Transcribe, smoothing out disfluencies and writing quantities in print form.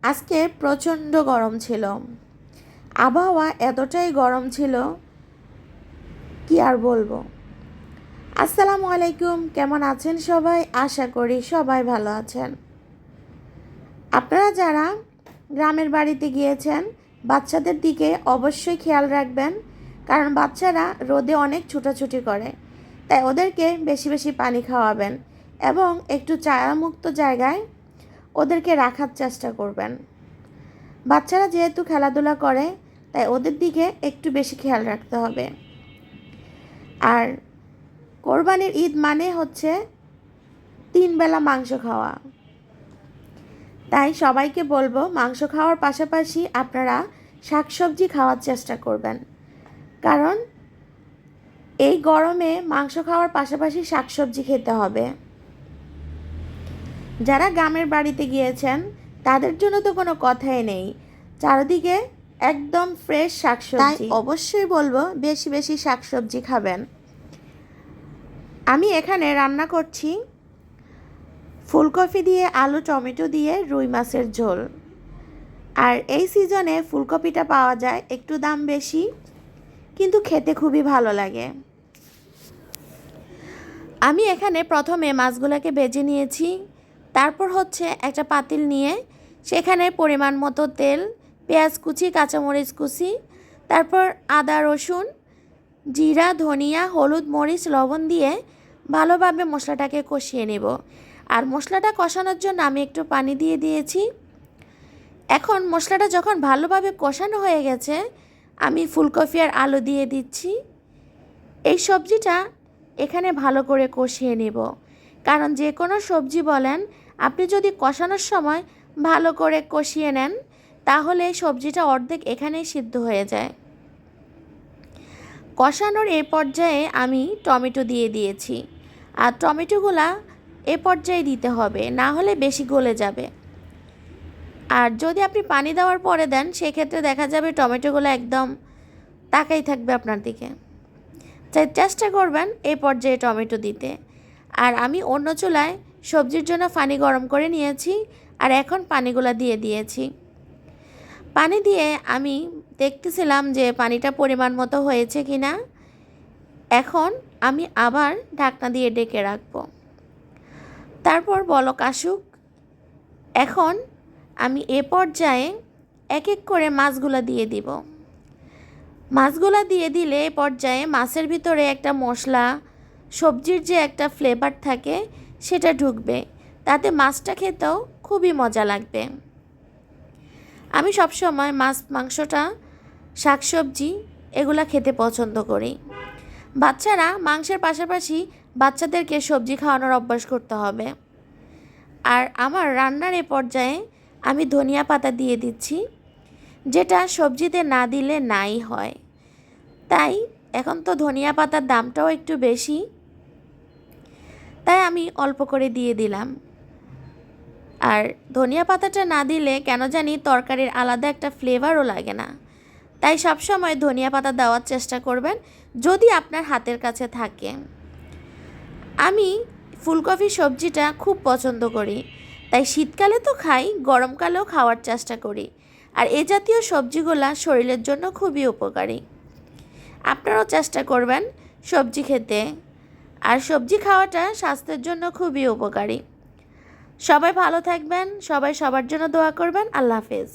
আজকে প্রচণ্ড গরম ছিল। আবহাওয়া এতটাই গরম ছিল, কি আর বলবো। আসসালামু আলাইকুম, কেমন আছেন সবাই? আশা করি সবাই ভালো আছেন। আপনারা যারা গ্রামের বাড়িতে গিয়েছেন, বাচ্চাদের দিকে অবশ্যই খেয়াল রাখবেন, কারণ বাচ্চারা রোদে অনেক ছুটাছুটি করে। তাই ওদেরকে বেশি বেশি পানি খাওয়াবেন এবং একটু ছায়ামুক্ত জায়গায় ওদেরকে রাখার চেষ্টা করবেন। বাচ্চারা যেহেতু খেলাধুলা করে, তাই ওদের দিকে একটু বেশি খেয়াল রাখতে হবে। আর কোরবানির ঈদ মানে হচ্ছে 3 বেলা মাংস খাওয়া। তাই সবাইকে বলবো, মাংস খাওয়ার পাশাপাশি আপনারা শাকসবজি খাওয়ার চেষ্টা করবেন, কারণ এই গরমে মাংস খাওয়ার পাশাপাশি শাকসবজি খেতে হবে। যারা গ্রামের বাড়িতে গিয়েছেন তাদের জন্য তো কোনো কথাই নেই, চারিদিকে একদম ফ্রেশ শাকসবজি। তাই অবশ্যই বলবো বেশি বেশি শাকসবজি খাবেন। আমি এখানে রান্না করছি ফুলকপি দিয়ে আলু টমেটো দিয়ে রুই মাছের ঝোল। আর এই সিজনে ফুলকপিটা পাওয়া যায় একটু দাম বেশি, কিন্তু খেতে খুবই ভালো লাগে। আমি এখানে প্রথমে মাছগুলোকে ভেজে নিয়েছি। তারপর হচ্ছে একটা পাতিল নিয়ে সেখানে পরিমাণ মতো তেল, পেঁয়াজ কুচি, কাঁচামরিচ কুচি, তারপর আদা রসুন, জিরা, ধনিয়া, হলুদ, মরিচ, লবণ দিয়ে ভালোভাবে মশলাটাকে কষিয়ে নেব। আর মশলাটা কষানোর জন্য আমি একটু পানি দিয়ে দিয়েছি। এখন মশলাটা যখন ভালোভাবে কষানো হয়ে গেছে, আমি ফুলকপি আর আলু দিয়ে দিচ্ছি। এই সবজিটা এখানে ভালো করে কষিয়ে নেব, কারণ যে কোনো সবজি বলেন, আপনি যদি কষানোর সময় ভালো করে কষিয়ে নেন, তাহলে সবজিটা অর্ধেক এখানেই সিদ্ধ হয়ে যায়। কষানোর এই পর্যায়ে আমি টমেটো দিয়ে দিয়েছি, আর টমেটোগুলা এ পর্যায়ে দিতে হবে, না হলে বেশি গলে যাবে। আর যদি আপনি পানি দেওয়ার পরে দেন, সেক্ষেত্রে দেখা যাবে টমেটোগুলো একদম তাকাই থাকবে আপনার দিকে। তাই চেষ্টা করবেন এই পর্যায়ে টমেটো দিতে। আর আমি অন্য চুলায় সবজির জন্য পানি গরম করে নিয়েছি, আর এখন পানিগুলো দিয়ে দিয়েছি। পানি দিয়ে আমি দেখতেছিলাম যে পানিটা পরিমাণ মতো হয়েছে কি না। এখন আমি আবার ঢাকনা দিয়ে ডেকে রাখবো। তারপর বলক আসুক। এখন আমি এ পর্যায়ে এক এক করে মাছগুলো দিয়ে দিব। মাছগুলো দিয়ে দিলে এ পর্যায়ে মাছের ভিতরে একটা মশলা, সবজির যে একটা ফ্লেভার থাকে সেটা ঢুকবে, তাতে মাছটা খেতেও খুবই মজা লাগবে। আমি সবসময় মাছ, মাংসটা, শাকসবজি এগুলা খেতে পছন্দ করি। বাচ্চারা মাংসের পাশাপাশি বাচ্চাদেরকে সবজি খাওয়ানোর অভ্যাস করতে হবে। আর আমার রান্নার এ পর্যায়ে আমি ধনিয়া পাতা দিয়ে দিচ্ছি, যেটা সবজিতে না দিলে নাই হয়। তাই এখন তো ধনিয়া পাতার দামটাও একটু বেশি, তাই আমি অল্প করে দিয়ে দিলাম। আর ধনিয়া পাতাটা না দিলে কেন জানি তরকারির আলাদা একটা ফ্লেভারও লাগে না। তাই সবসময় ধনিয়া পাতা দেওয়ার চেষ্টা করবেন, যদি আপনার হাতের কাছে থাকে। আমি ফুলকপি সবজিটা খুব পছন্দ করি, তাই শীতকালে তো খাই, গরমকালেও খাওয়ার চেষ্টা করি। আর এ জাতীয় সবজিগুলা শরীরের জন্য খুবই উপকারী। আপনারাও চেষ্টা করবেন সবজি খেতে। আর সবজি খাওয়াটা স্বাস্থ্যের জন্য খুবই উপকারী। সবাই ভালো থাকবেন, সবাই সবার জন্য দোয়া করবেন। আল্লাহ হাফেজ।